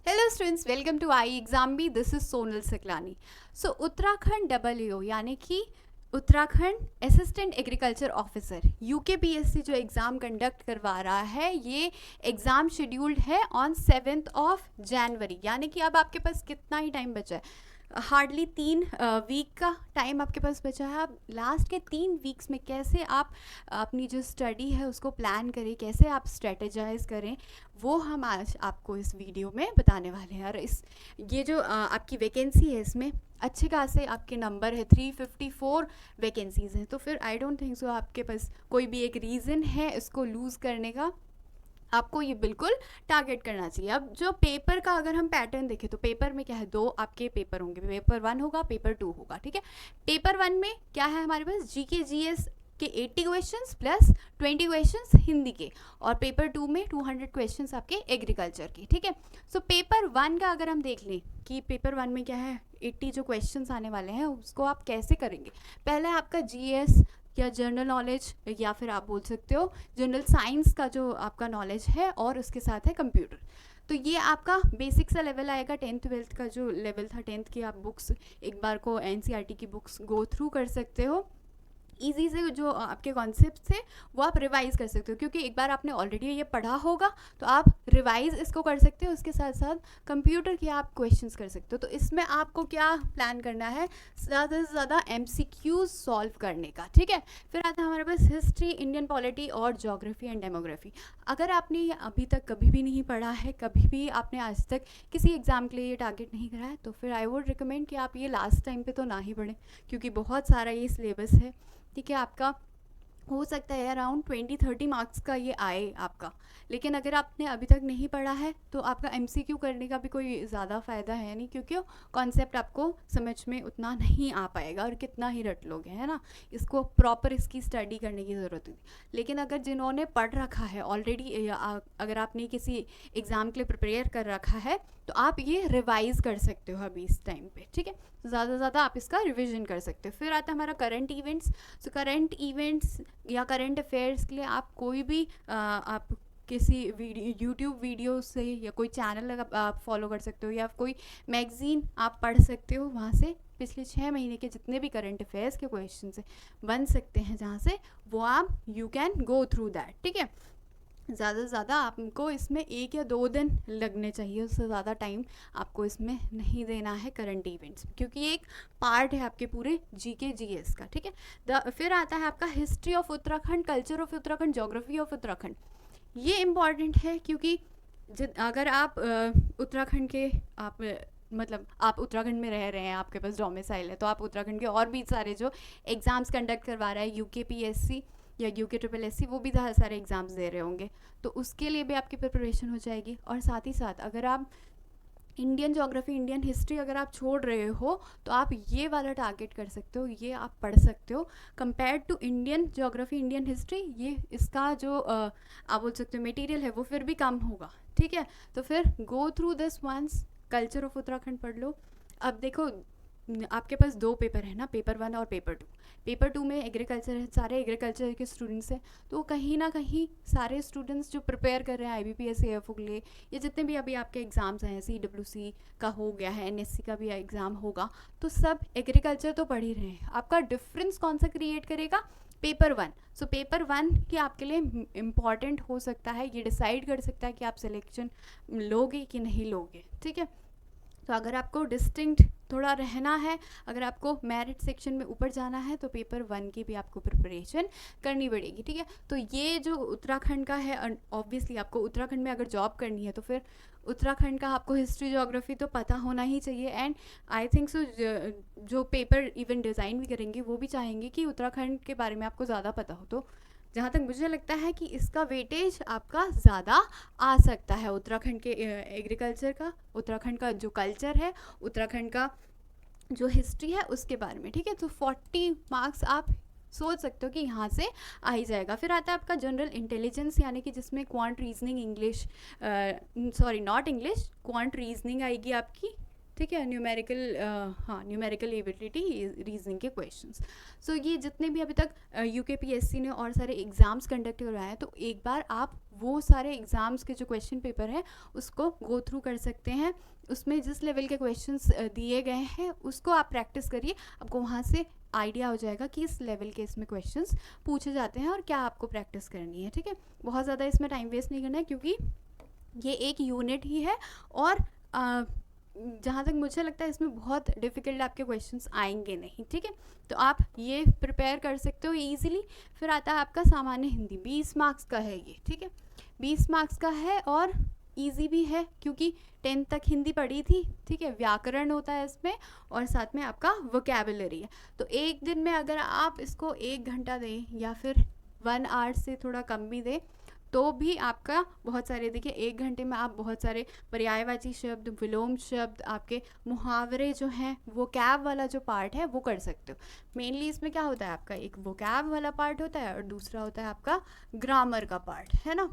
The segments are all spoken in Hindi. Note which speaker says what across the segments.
Speaker 1: Hello students, welcome to I exam B. This is Sonal Siklani. So Uttarakhand W यानी कि Uttarakhand assistant agriculture officer UKPSC जो एग्ज़ाम कंडक्ट करवा रहा है, ये एग्ज़ाम शेड्यूल्ड है ऑन 7 जनवरी। यानी कि अब आपके पास कितना ही टाइम बचा है, हार्डली 3 वीक का टाइम आपके पास बचा है। आप लास्ट के 3 वीक्स में कैसे आप अपनी जो स्टडी है उसको प्लान करें, कैसे आप स्ट्रेटेजाइज करें, वो हम आज आपको इस वीडियो में बताने वाले हैं। और ये जो आपकी वैकेंसी है, इसमें अच्छे खासे आपके नंबर है, 354 वैकेंसीज़ हैं। तो फिर आई डोंट थिंक सो आपके पास कोई भी एक रीज़न है इसको लूज़ करने का। आपको ये बिल्कुल टारगेट करना चाहिए। अब जो पेपर का अगर हम पैटर्न देखें तो पेपर में क्या है, 2 आपके पेपर होंगे, पेपर 1 होगा, पेपर 2 होगा। ठीक है, पेपर 1 में क्या है हमारे पास, जीके जीएस के 80 क्वेश्चंस प्लस 20 क्वेश्चंस हिंदी के, और पेपर 2 में 200 क्वेश्चंस आपके एग्रीकल्चर के। ठीक है, सो पेपर 1 का अगर हम देख लें कि पेपर 1 में क्या है, 80 जो क्वेश्चंस आने वाले हैं उसको आप कैसे करेंगे। पहले आपका जीएस या जनरल नॉलेज, या फिर आप बोल सकते हो जनरल साइंस का जो आपका नॉलेज है, और उसके साथ है कंप्यूटर। तो ये आपका बेसिक सा लेवल आएगा। 10th-12th का जो लेवल था, 10th की आप बुक्स एक बार को एनसीईआरटी की बुक्स गो थ्रू कर सकते हो। ईजी से जो आपके कॉन्सेप्ट थे वो आप रिवाइज कर सकते हो, क्योंकि एक बार आपने ऑलरेडी ये पढ़ा होगा तो आप रिवाइज इसको कर सकते हो। उसके साथ साथ कंप्यूटर के आप क्वेश्चंस कर सकते हो। तो इसमें आपको क्या प्लान करना है, ज़्यादा से ज़्यादा एमसीक्यूज सॉल्व करने का। ठीक है, फिर आता है हमारे पास हिस्ट्री, इंडियन पॉलिटी और ज्योग्राफी एंड डेमोग्राफी। अगर आपने ये अभी तक कभी भी नहीं पढ़ा है, कभी भी आपने आज तक किसी एग्ज़ाम के लिए ये टारगेट नहीं करा है, तो फिर आई वुड रिकमेंड कि आप ये लास्ट टाइम पे तो ना ही पढ़ें, क्योंकि बहुत सारा ये सिलेबस है। ठीक है, आपका हो सकता है अराउंड 20-30 मार्क्स का ये आए आपका। लेकिन अगर आपने अभी तक नहीं पढ़ा है तो आपका एमसीक्यू करने का भी कोई ज़्यादा फ़ायदा है नहीं, क्योंकि कॉन्सेप्ट आपको समझ में उतना नहीं आ पाएगा, और कितना ही रट लोगे, है ना। इसको प्रॉपर इसकी स्टडी करने की ज़रूरत होगी। लेकिन अगर जिन्होंने पढ़ रखा है ऑलरेडी, अगर आपने किसी एग्ज़ाम के लिए प्रिपेयर कर रखा है, तो आप ये रिवाइज़ कर सकते हो अभी इस टाइम पे। ठीक है, ज़्यादा से ज़्यादा आप इसका रिविजन कर सकते हो। फिर आता है हमारा current events. So current events या करंट अफेयर्स के लिए आप कोई भी आप किसी यूट्यूब वीडियो से या कोई चैनल आप फॉलो कर सकते हो, या कोई मैगज़ीन आप पढ़ सकते हो। वहाँ से पिछले 6 महीने के जितने भी करंट अफेयर्स के क्वेश्चन से बन सकते हैं, जहाँ से वो आप you can go through that. ठीक है, ज़्यादा से ज़्यादा आपको इसमें 1 या 2 दिन लगने चाहिए, उससे ज़्यादा टाइम आपको इसमें नहीं देना है करंट इवेंट्स, क्योंकि ये एक पार्ट है आपके पूरे जीके जीएस का। ठीक है, फिर आता है आपका history of Uttarakhand, culture of Uttarakhand, geography of Uttarakhand. ये इम्पॉर्टेंट है, क्योंकि अगर आप उत्तराखंड के आप मतलब आप उत्तराखंड में रह रहे हैं, आपके पास डोमिसाइल है, तो आप उत्तराखंड के और भी सारे जो एग्ज़ाम्स कंडक्ट करवा रहा है यूकेपीएससी या यूके वो भी बहुत सारे एग्ज़ाम्स दे रहे होंगे, तो उसके लिए भी आपकी प्रिपरेशन हो जाएगी। और साथ ही साथ अगर आप इंडियन ज्योग्राफी, इंडियन हिस्ट्री अगर आप छोड़ रहे हो, तो आप ये वाला टारगेट कर सकते हो, ये आप पढ़ सकते हो। Compare to Indian geography, Indian history, ये इसका जो आप बोल सकते हो मटेरियल है वो फिर भी कम होगा। ठीक है, तो फिर go through this ones. Culture of Uttarakhand पढ़ लो। अब देखो, आपके पास 2 पेपर है ना, पेपर 1 और पेपर 2। पेपर 2 में एग्रीकल्चर है, सारे एग्रीकल्चर के स्टूडेंट्स हैं, तो कहीं ना कहीं सारे स्टूडेंट्स जो प्रिपेयर कर रहे हैं IBPS AFO के लिए, या जितने भी अभी आपके एग्ज़ाम्स हैं, CWC का हो गया है, NSC का भी एग्ज़ाम होगा, तो सब एग्रीकल्चर तो पढ़ ही रहे हैं। आपका डिफरेंस कौन सा क्रिएट करेगा, पेपर 1। सो पेपर 1 की आपके लिए इम्पॉर्टेंट हो सकता है, ये डिसाइड कर सकता है कि आप सिलेक्शन लोगे कि नहीं लोगे। ठीक है, तो अगर आपको डिस्टिंक्ट थोड़ा रहना है, अगर आपको मेरिट सेक्शन में ऊपर जाना है, तो पेपर 1 की भी आपको प्रिपरेशन करनी पड़ेगी। ठीक है, तो ये जो उत्तराखंड का है, ऑब्वियसली आपको उत्तराखंड में अगर जॉब करनी है तो फिर उत्तराखंड का आपको हिस्ट्री ज्योग्राफी तो पता होना ही चाहिए। एंड आई थिंक सो जो पेपर इवन डिज़ाइन भी करेंगे वो भी चाहेंगे कि उत्तराखंड के बारे में आपको ज़्यादा पता हो। तो जहाँ तक मुझे लगता है कि इसका वेटेज आपका ज़्यादा आ सकता है उत्तराखंड के एग्रीकल्चर का, उत्तराखंड का जो कल्चर है, उत्तराखंड का जो हिस्ट्री है उसके बारे में। ठीक है, तो 40 मार्क्स आप सोच सकते हो कि यहाँ से आ ही जाएगा। फिर आता है आपका जनरल इंटेलिजेंस, यानी कि जिसमें quant reasoning, English, sorry not English, quant reasoning आएगी आपकी, ठीक है, न्यूमेरिकल एबिलिटी रीजनिंग के क्वेश्चंस। सो ये जितने भी अभी तक यूकेपीएससी ने और सारे एग्ज़ाम्स कंडक्ट करवाए हैं, तो एक बार आप वो सारे एग्ज़ाम्स के जो क्वेश्चन पेपर हैं उसको गो थ्रू कर सकते हैं। उसमें जिस लेवल के क्वेश्चंस दिए गए हैं उसको आप प्रैक्टिस करिए, आपको वहाँ से आइडिया हो जाएगा कि इस लेवल के इसमें क्वेश्चंस पूछे जाते हैं और क्या आपको प्रैक्टिस करनी है। ठीक है, बहुत ज़्यादा इसमें टाइम वेस्ट नहीं करना है क्योंकि ये एक यूनिट ही है और जहाँ तक मुझे लगता है इसमें बहुत डिफ़िकल्ट आपके क्वेश्चंस आएंगे नहीं। ठीक है, तो आप ये प्रिपेयर कर सकते हो इजीली। फिर आता है आपका सामान्य हिंदी, 20 मार्क्स का है ये। ठीक है, 20 मार्क्स का है और इजी भी है क्योंकि 10th तक हिंदी पढ़ी थी। ठीक है, व्याकरण होता है इसमें और साथ में आपका वोकैबुलरी है। तो एक दिन में अगर आप इसको 1 घंटा दें या फिर 1 आवर से थोड़ा कम भी दें तो भी आपका बहुत सारे, देखिए 1 घंटे में आप बहुत सारे पर्यायवाची शब्द, विलोम शब्द, आपके मुहावरे जो हैं, वोकैब वाला जो पार्ट है वो कर सकते हो। मेनली इसमें क्या होता है, आपका एक वोकैब वाला पार्ट होता है और दूसरा होता है आपका ग्रामर का पार्ट, है ना।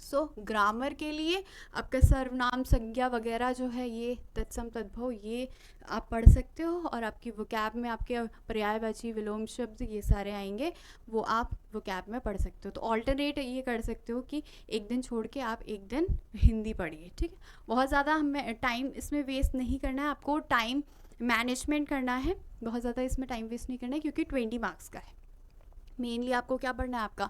Speaker 1: सो ग्रामर के लिए आपका सर्वनाम, संज्ञा वगैरह जो है, ये तत्सम तद्भव, ये आप पढ़ सकते हो। और आपकी वोकैब में आपके पर्यायवाची, विलोम शब्द, ये सारे आएंगे, वो आप वोकैब में पढ़ सकते हो। तो ऑल्टरनेट ये कर सकते हो कि एक दिन छोड़ के आप एक दिन हिंदी पढ़िए। ठीक है, बहुत ज़्यादा हमें टाइम इसमें वेस्ट नहीं करना है, आपको टाइम मैनेजमेंट करना है, बहुत ज़्यादा इसमें टाइम वेस्ट नहीं करना है क्योंकि 20 मार्क्स का है। मेनली आपको क्या पढ़ना है, आपका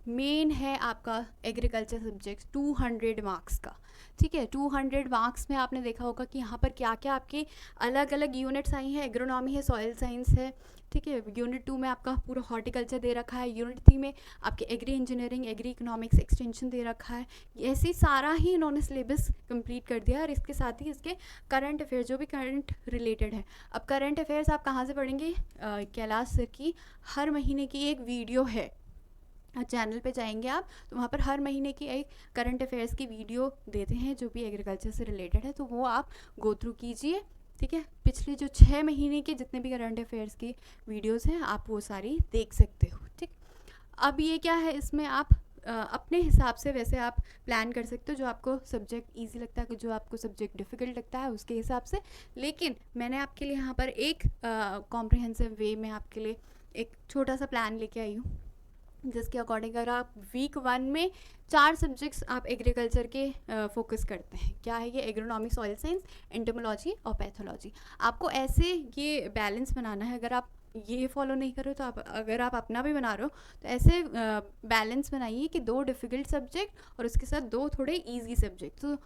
Speaker 1: मेन है आपका एग्रीकल्चर सब्जेक्ट 200 मार्क्स का। ठीक है, 200 मार्क्स में आपने देखा होगा कि यहाँ पर क्या क्या आपके अलग अलग यूनिट्स आई हैं। एग्रोनॉमी है, सॉइल साइंस है। ठीक है, यूनिट 2 में आपका पूरा हॉर्टिकल्चर दे रखा है, यूनिट 3 में आपके agri engineering, agri economics extension दे रखा है। ऐसे सारा ही इन्होंने सिलेबस कंप्लीट कर दिया और इसके साथ ही इसके करंट अफेयर्स जो भी करंट रिलेटेड है। अब करंट अफेयर्स आप कहाँ से पढ़ेंगे, कैलाश सर की हर महीने की एक वीडियो है, चैनल पे जाएंगे आप तो वहाँ पर हर महीने की एक करंट अफेयर्स की वीडियो देते हैं जो भी एग्रीकल्चर से रिलेटेड है, तो वो आप गो थ्रू कीजिए। ठीक है, पिछले जो 6 महीने के जितने भी करंट अफेयर्स की वीडियोस हैं आप वो सारी देख सकते हो। ठीक, अब ये क्या है, इसमें आप अपने हिसाब से वैसे आप प्लान कर सकते हो, जो आपको सब्जेक्ट इजी लगता है, जो आपको सब्जेक्ट डिफ़िकल्ट लगता है उसके हिसाब से। लेकिन मैंने आपके लिए यहाँ पर एक कॉम्प्रिहेंसिव वे में आपके लिए एक छोटा सा प्लान लेके आई हूँ, जिसके अकॉर्डिंग अगर आप वीक 1 में 4 सब्जेक्ट्स आप एग्रीकल्चर के फोकस करते हैं। क्या है ये, एग्रोनॉमी, सॉइल साइंस, एंटोमोलॉजी और पैथोलॉजी। आपको ऐसे ये बैलेंस बनाना है। अगर आप ये फॉलो नहीं कर रहे हो तो अगर आप अपना भी बना रहे हो तो ऐसे बैलेंस बनाइए कि 2 डिफ़िकल्ट सब्जेक्ट और उसके साथ 2 थोड़े ईजी सब्जेक्ट। तो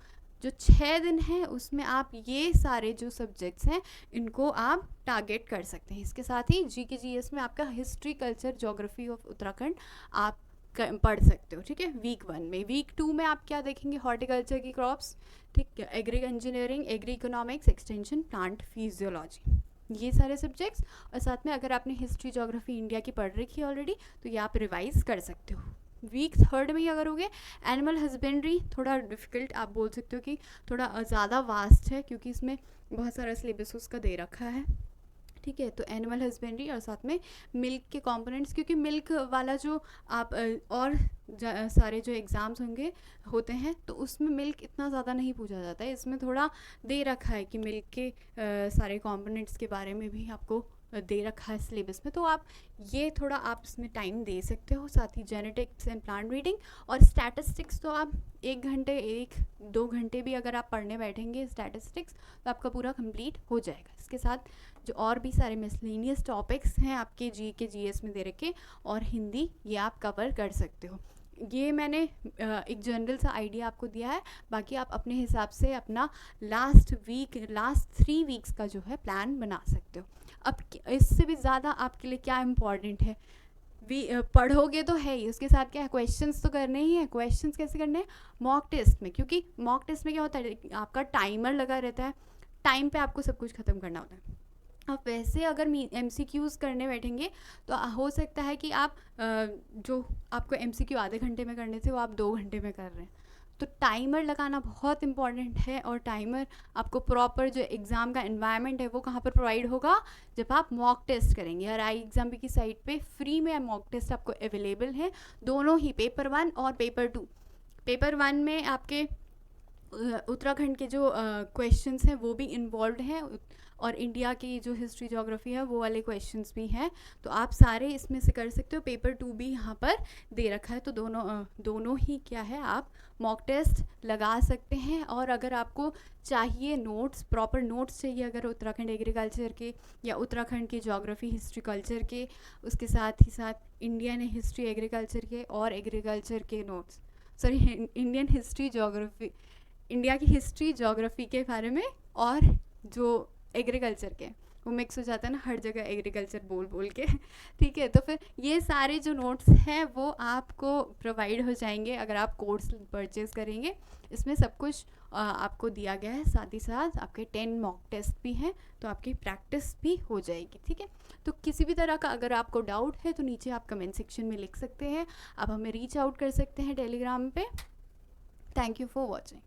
Speaker 1: जो 6 दिन है उसमें आप ये सारे जो सब्जेक्ट्स हैं इनको आप टारगेट कर सकते हैं। इसके साथ ही जीके जीएस में आपका history, culture, geography of Uttarakhand आप पढ़ सकते हो। ठीक है, वीक 1 में। वीक 2 में आप क्या देखेंगे, हॉर्टिकल्चर की क्रॉप्स, ठीक है, agri engineering, agri economics extension, plant physiology, ये सारे सब्जेक्ट्स। और साथ में अगर आपने हिस्ट्री, ज्योग्राफी इंडिया की पढ़ रखी है ऑलरेडी तो ये आप रिवाइज कर सकते हो। वीक 3 में क्या करोगे, एनिमल हस्बेंड्री, थोड़ा डिफ़िकल्ट आप बोल सकते हो कि थोड़ा ज़्यादा वास्ट है क्योंकि इसमें बहुत सारा सिलेबस उसका दे रखा है। ठीक है, तो एनिमल हस्बेंड्री और साथ में मिल्क के कंपोनेंट्स, क्योंकि मिल्क वाला जो आप और सारे जो एग्ज़ाम्स होते हैं तो उसमें मिल्क इतना ज़्यादा नहीं पूछा जाता है। इसमें थोड़ा दे रखा है कि मिल्क के सारे कंपोनेंट्स के बारे में भी आपको दे रखा है सिलेबस में, तो आप ये थोड़ा आप इसमें टाइम दे सकते हो। साथ ही जेनेटिक्स एंड प्लांट ब्रीडिंग और स्टैटिस्टिक्स तो आप 1-2 घंटे भी अगर आप पढ़ने बैठेंगे स्टैटिस्टिक्स तो आपका पूरा कंप्लीट हो जाएगा। इसके साथ जो और भी सारे मिसलेनियस टॉपिक्स हैं आपके जीके जीएस में दे रखे और हिंदी, ये आप कवर कर सकते हो। ये मैंने एक जनरल सा आइडिया आपको दिया है, बाकी आप अपने हिसाब से अपना लास्ट 3 वीक्स का जो है प्लान बना सकते हो। अब इससे भी ज़्यादा आपके लिए क्या इम्पॉर्टेंट है, पढ़ोगे तो है ही, उसके साथ क्या है, क्वेश्चंस तो करने ही है। क्वेश्चंस कैसे करने हैं, मॉक टेस्ट में, क्योंकि मॉक टेस्ट में क्या होता है, आपका टाइमर लगा रहता है, टाइम पे आपको सब कुछ ख़त्म करना होता है। अब वैसे अगर MCQs करने बैठेंगे तो हो सकता है कि आप जो आपको MCQ आधे घंटे में करने थे वो आप 2 घंटे में कर रहे हैं। तो टाइमर लगाना बहुत इंपॉर्टेंट है और टाइमर आपको प्रॉपर जो एग्ज़ाम का एनवायरनमेंट है वो कहाँ पर प्रोवाइड होगा, जब आप मॉक टेस्ट करेंगे। और iExamB की साइट पे फ्री में मॉक टेस्ट आपको अवेलेबल है, दोनों ही पेपर 1 और पेपर 2। पेपर 1 में आपके उत्तराखंड के जो क्वेश्चंस हैं वो भी इन्वॉल्व हैं, और इंडिया की जो हिस्ट्री जोग्राफी है वो वाले क्वेश्चंस भी हैं। तो आप सारे इसमें से कर सकते हो। पेपर 2 भी यहाँ पर दे रखा है, तो दोनों ही क्या है, आप मॉक टेस्ट लगा सकते हैं। और अगर आपको चाहिए नोट्स, प्रॉपर नोट्स चाहिए अगर उत्तराखंड एग्रीकल्चर के या उत्तराखंड की जोग्राफी हिस्ट्री कल्चर के, उसके साथ ही साथ इंडियन हिस्ट्री एग्रीकल्चर के और एग्रीकल्चर के notes, sorry Indian history geography, India की हिस्ट्री जोग्राफी के बारे में, और जो एग्रीकल्चर के, वो मिक्स हो जाता है ना हर जगह एग्रीकल्चर बोल बोल के ठीक है। तो फिर ये सारे जो नोट्स हैं वो आपको प्रोवाइड हो जाएंगे अगर आप कोर्स परचेज़ करेंगे। इसमें सब कुछ आपको दिया गया है, साथ ही साथ आपके 10 मॉक टेस्ट भी हैं, तो आपकी प्रैक्टिस भी हो जाएगी। ठीक है, तो किसी भी तरह का अगर आपको डाउट है तो नीचे आप कमेंट सेक्शन में लिख सकते हैं, आप हमें रीच आउट कर सकते हैं टेलीग्राम पे। Thank you for watching.